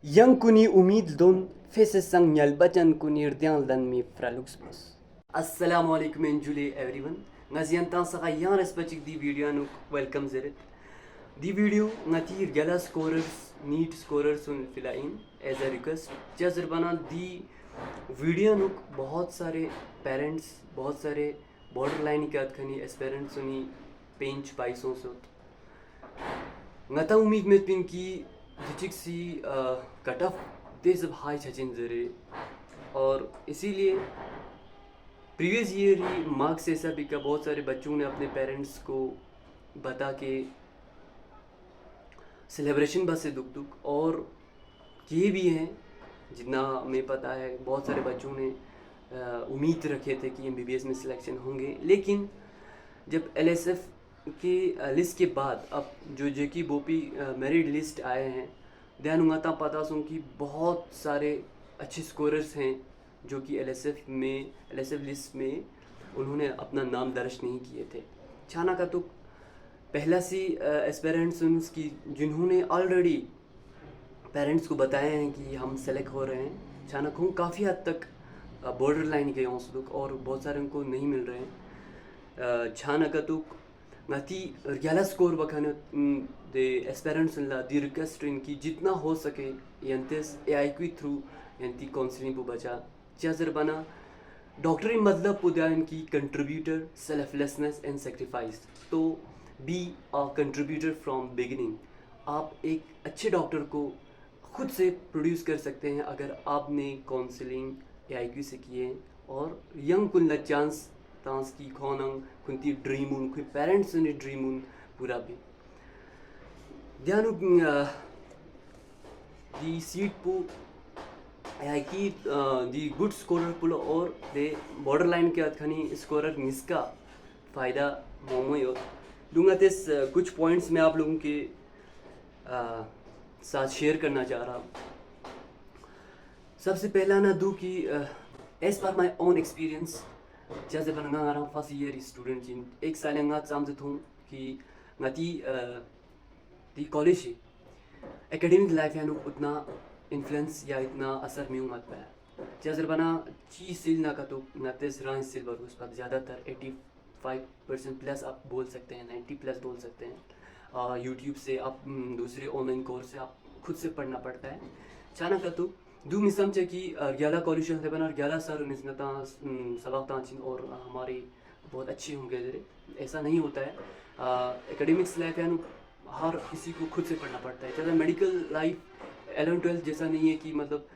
Yang kuni umid don fesesang nyal bacan kuni rdian dan mi fraluxbos. Assalamu alaikum en juli everyone. Ngazian tan saka yang respectik di video anu welcome zerit. Di video ngati gala scorers neat scorers उन feline as a request जैसे बना दी video नुक बहुत सारे parents बहुत सारे border line के अदखनी aspirants उन्हीं पेंच पाइसों से ngata उम्मीद में पिन की जिचिक सी कट ऑफ दे सब हाई छचिन जरे और इसीलिए प्रीवियस ईयर ही मार्क्स ऐसा भी का बहुत सारे बच्चों ने अपने पेरेंट्स को बता के सेलिब्रेशन बस से दुख दुख और किए भी हैं। जितना हमें पता है बहुत सारे बच्चों ने उम्मीद रखे थे कि एमबीबीएस में सिलेक्शन होंगे, लेकिन जब एलएसएफ की लिस्ट के बाद अब जो जेकी बोपी मेरिट लिस्ट आए हैं ध्यान उंगाता पता सुन कि बहुत सारे अच्छे स्कोरर्स हैं जो कि एलएसएफ लिस्ट में उन्होंने अपना नाम दर्ज नहीं किए थे। छाना का तो पहला सी एस्पेरेंट्स की जिन्होंने ऑलरेडी पेरेंट्स को बताए हैं कि हम सेलेक्ट हो रहे हैं, छानक हूँ काफ़ी हद तक बॉर्डर लाइन के यहाँ और बहुत सारे उनको नहीं मिल रहे हैं। छानक तो ngati regala score bakane the aspirants la the request इनकी जितना हो सके यंतेस AIQ थ्रू यंती काउंसलिंग को बचा चाजर बना डॉक्टरी मतलब पुद्या इनकी कंट्रीब्यूटर सेल्फलेसनेस एंड सेक्रीफाइस। तो be a contributor from beginning. आप एक अच्छे डॉक्टर को खुद से प्रोड्यूस कर सकते हैं अगर आपने काउंसलिंग AIQ से किए और यंग कुल चांस तांस की खोनंग कुंती ड्रीम उन कोई पेरेंट्स ने ड्रीम उन पूरा भी ध्यान दी सीट पु आई की दी गुड स्कोरर पुलो और दे बॉर्डर लाइन के अथखनी स्कोरर निस्का फ़ायदा मोमो यो दूंगा तेस कुछ पॉइंट्स मैं आप लोगों के साथ शेयर करना चाह रहा हूँ। सबसे पहला ना दूँ कि as per my own experience जैसे बना आ रहा फर्स्ट ईयर स्टूडेंट जिन एक साल अंगात समझत हूँ कि ngati दी कॉलेज एकेडमिक लाइफ है उतना इन्फ्लुएंस या इतना असर में मत पाया जैसे बना चीज सिल ना का तो नतेस रांस सिल बर उस पर ज़्यादातर 85% प्लस आप बोल सकते हैं 90 प्लस बोल सकते हैं। यूट्यूब से आप दूसरे ऑनलाइन कोर्स से आप खुद से पढ़ना पड़ता है। चाना का तो दू मिसम चे कि ग्यारह कॉलेज से बना ग्यारह सर निस्नता सबक तांचिन और हमारे बहुत अच्छे होंगे जरे ऐसा नहीं होता है। एकेडमिक्स लाइफ है हर किसी को खुद से पढ़ना पड़ता है। जैसे मेडिकल लाइफ 11-12 जैसा नहीं है कि मतलब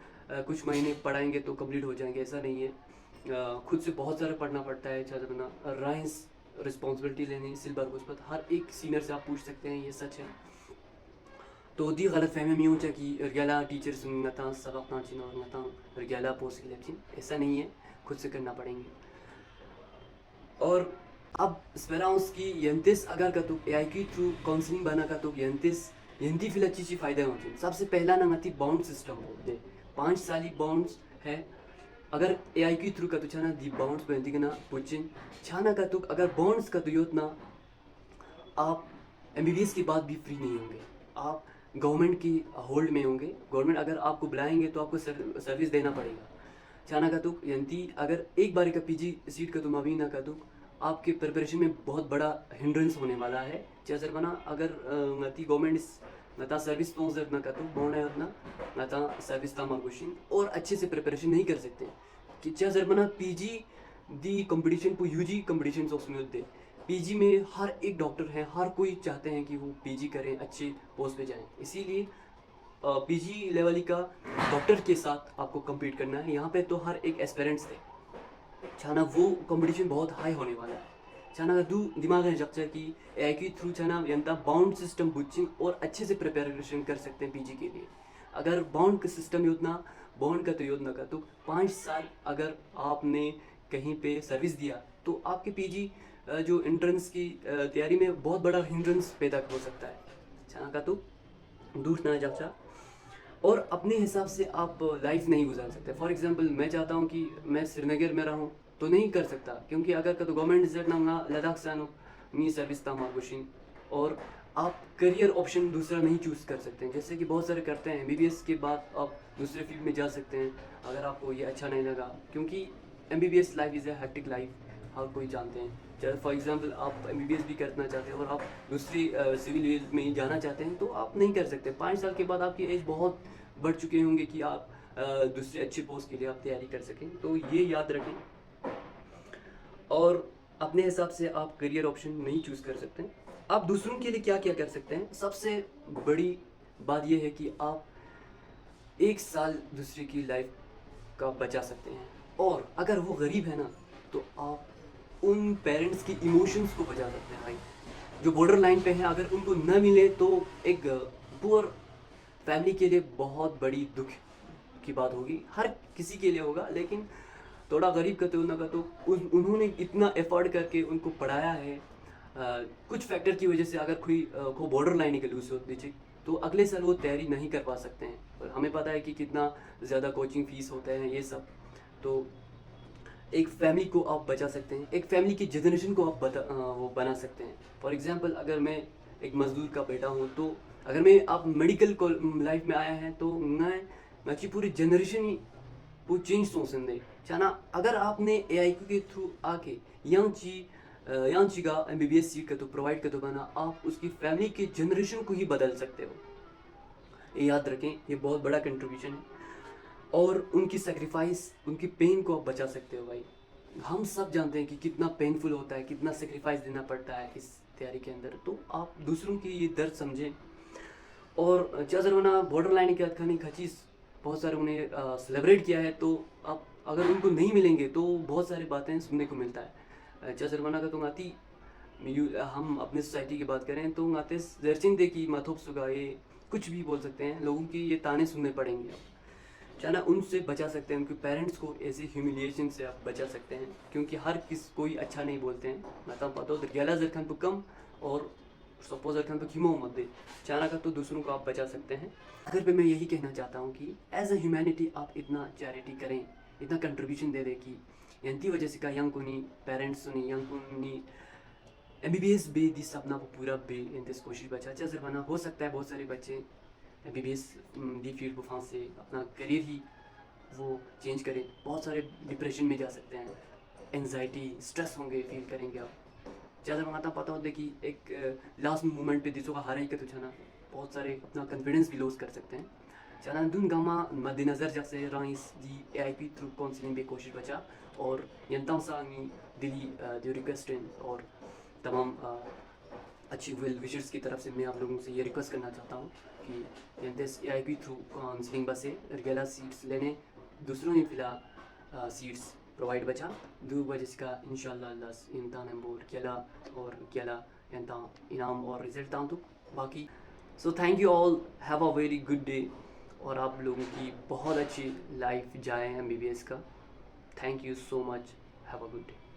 कुछ महीने पढ़ाएंगे तो कंप्लीट हो जाएंगे, ऐसा नहीं है। खुद से बहुत सारा पढ़ना पड़ता है। जैसे बना राइस रिस्पॉन्सिबिलिटी लेनी सिल्वर उस पर हर एक सीनियर से आप पूछ सकते हैं, ये सच है। तो दी गलत फहमी में यूँ कि रियाला टीचर्स नता सबक नाचिन और नता रियाला पोस्ट लेचिन, ऐसा नहीं है, खुद से करना पड़ेंगे। और अब स्पेराउंस की यंतिस अगर का तो AIQ थ्रू काउंसलिंग बना का तो यंती फिल अच्छी फ़ायदा होती है। सबसे पहला ना मती बाउंड सिस्टम होते 5 साली बाउंड्स है। अगर AIQ थ्रू का तो छाना दी बाउंड्स बनती के ना पुचिन छाना का तो अगर बाउंड्स का तो योजना आप MBBS के बाद भी फ्री नहीं होंगे, आप गवर्नमेंट की होल्ड में होंगे। गवर्नमेंट अगर आपको बुलाएंगे तो आपको सर्विस देना पड़ेगा। चाना का तुक यंती अगर एक बार का PG सीट का तुम अभी ना का तुक आपके प्रिपरेशन में बहुत बड़ा हिंड्रेंस होने वाला है। जैसे बना अगर नती गवर्नमेंट नता सर्विस तो ना का तो बॉन्ड है अपना नता सर्विस ता मार्गोशिन और अच्छे से प्रिपरेशन नहीं कर सकते कि जैसे बना PG दी कंपटीशन को UG कंपटीशन उसमें होते PG में हर एक डॉक्टर है, हर कोई चाहते हैं कि वो PG करें, अच्छे पोस्ट पे जाएं। इसीलिए PG लेवल का डॉक्टर के साथ आपको कम्पीट करना है। यहाँ पे तो हर एक एस्पेरेंट्स थे छाना वो कंपटीशन बहुत हाई होने वाला है। छाना दू दिमाग में जब कि AIQ थ्रू छाना यंता बाउंड सिस्टम बुचिंग और अच्छे से प्रिपरेशन कर सकते हैं PG के लिए। अगर बाउंड का सिस्टम योजना बाउंड का तो योजना का तो 5 साल अगर आपने कहीं पे सर्विस दिया तो आपके PG जो एंट्रेंस की तैयारी में बहुत बड़ा हिंड्रेंस पैदा हो सकता है। छाना का तो दूर ना जाचा और अपने हिसाब से आप लाइफ नहीं गुजार सकते। फॉर एग्जांपल मैं चाहता हूँ कि मैं श्रीनगर में रहूँ तो नहीं कर सकता, क्योंकि अगर का तो गवर्नमेंट रिजल्ट ना लद्दाख से आनो मी सर्विस ता मार्गोशिन और आप करियर ऑप्शन दूसरा नहीं चूज़ कर सकते हैं, जैसे कि बहुत सारे करते हैं। एमबीबीएस के बाद आप दूसरे फील्ड में जा सकते हैं अगर आपको ये अच्छा नहीं लगा, क्योंकि MBBS life is a hectic life, हर कोई जानते हैं। जैसे फॉर एग्जांपल आप एमबीबीएस भी करना चाहते हैं और आप दूसरी सिविल फील्ड में ही जाना चाहते हैं, तो आप नहीं कर सकते। 5 साल के बाद आपकी एज बहुत बढ़ चुके होंगे कि आप दूसरे अच्छे पोस्ट के लिए आप तैयारी कर सकें, तो ये याद रखें। और अपने हिसाब से आप करियर ऑप्शन नहीं चूज़ कर सकते हैं। आप दूसरों के लिए क्या क्या कर सकते हैं, सबसे बड़ी बात यह है कि आप 1 साल दूसरे की लाइफ का बचा सकते हैं। और अगर वो गरीब है ना, तो आप उन पेरेंट्स की इमोशंस को बचा सकते हैं भाई, जो बॉर्डर लाइन पे हैं। अगर उनको न मिले तो एक पुअर फैमिली के लिए बहुत बड़ी दुख की बात होगी, हर किसी के लिए होगा, लेकिन थोड़ा गरीब का तो उनका तो उन्होंने इतना एफर्ट करके उनको पढ़ाया है। कुछ फैक्टर की वजह से अगर कोई को बॉर्डर लाइन निकली उस पीछे, तो अगले साल वो तैयारी नहीं कर पा सकते हैं। और हमें पता है कि कितना ज़्यादा कोचिंग फीस होता है ये सब। तो एक फैमिली को आप बचा सकते हैं, एक फैमिली की जनरेशन को आप वो बना सकते हैं। फॉर एग्जांपल अगर मैं एक मजदूर का बेटा हूँ, तो अगर मैं आप मेडिकल लाइफ में आया है, तो मैं की पूरी जनरेशन ही वो चेंज सोचते चाना। अगर आपने AIQ के थ्रू आके यांची का MBBS सीट का तो प्रोवाइड कर दो बना, आप उसकी फैमिली के जनरेशन को ही बदल सकते हो। ये याद रखें, ये बहुत बड़ा कंट्रीब्यूशन है। और उनकी सेक्रीफाइस, उनकी पेन को आप बचा सकते हो भाई। हम सब जानते हैं कि कितना पेनफुल होता है, कितना सेक्रीफाइस देना पड़ता है इस तैयारी के अंदर। तो आप दूसरों की ये दर्द समझें। और जैसे उन्होंने बॉर्डर लाइन के खानी खचीस बहुत सारे उन्हें सेलिब्रेट किया है, तो आप अगर उनको नहीं मिलेंगे तो बहुत सारी बातें सुनने को मिलता है। जैसे रवाना का तो आती हम अपनी सोसाइटी की बात करें तो आते जरचिंदे की माथोप सुगा, ये कुछ भी बोल सकते हैं, लोगों की ये ताने सुनने पड़ेंगे। आप चाहे उनसे बचा सकते हैं, उनके पेरेंट्स को ऐसे ह्यूमिलिएशन से आप बचा सकते हैं, क्योंकि हर कोई अच्छा नहीं बोलते हैं। मतलब पता हो गैला जरखान पर कम और सपोज अरखान पर खिमो मत दे चाना का, तो दूसरों को आप बचा सकते हैं। अगर पे मैं यही कहना चाहता हूँ कि एज अ ह्यूमैनिटी आप इतना चैरिटी करें, इतना कंट्रीब्यूशन दे कि यंती वजह से का यंग को नहीं पेरेंट्स सुनी यंग को नहीं MBBS बे दी सपना वो पूरा बे इन दिस कोशिश बचा जैसे बना। हो सकता है बहुत सारे बच्चे MBBS दी फील्ड को फांस से अपना करियर ही वो चेंज करें, बहुत सारे डिप्रेशन में जा सकते हैं, एनजाइटी स्ट्रेस होंगे, फील करेंगे आप। ज़्यादा मंगाता पता होता है कि एक लास्ट मोमेंट पे दिसों का हारा ही का तुझाना, बहुत सारे अपना कॉन्फिडेंस भी लॉस कर सकते हैं। ज़्यादा दुन गामा मद्देनज़र जैसे राइस दी AIP थ्रू काउंसलिंग भी कोशिश बचा। और यंतम सांगी दिली जो रिक्वेस्ट और तमाम अच्छी वेल विशर्स की तरफ से मैं आप लोगों से ये रिक्वेस्ट करना चाहता हूँ कि यंतेस AIP थ्रू काउंसलिंग बसे रिगेला सीट्स लेने दूसरों ने फिला सीट्स प्रोवाइड बचा दो वजह का इंशाल्लाह लस इम्तान बोर्ड केला और केला यंता इनाम और रिजल्ट तां तो बाकी। So thank you all, have a very good day, और आप लोगों की बहुत अच्छी लाइफ जाए MBBS का। Thank you so much, have a good day.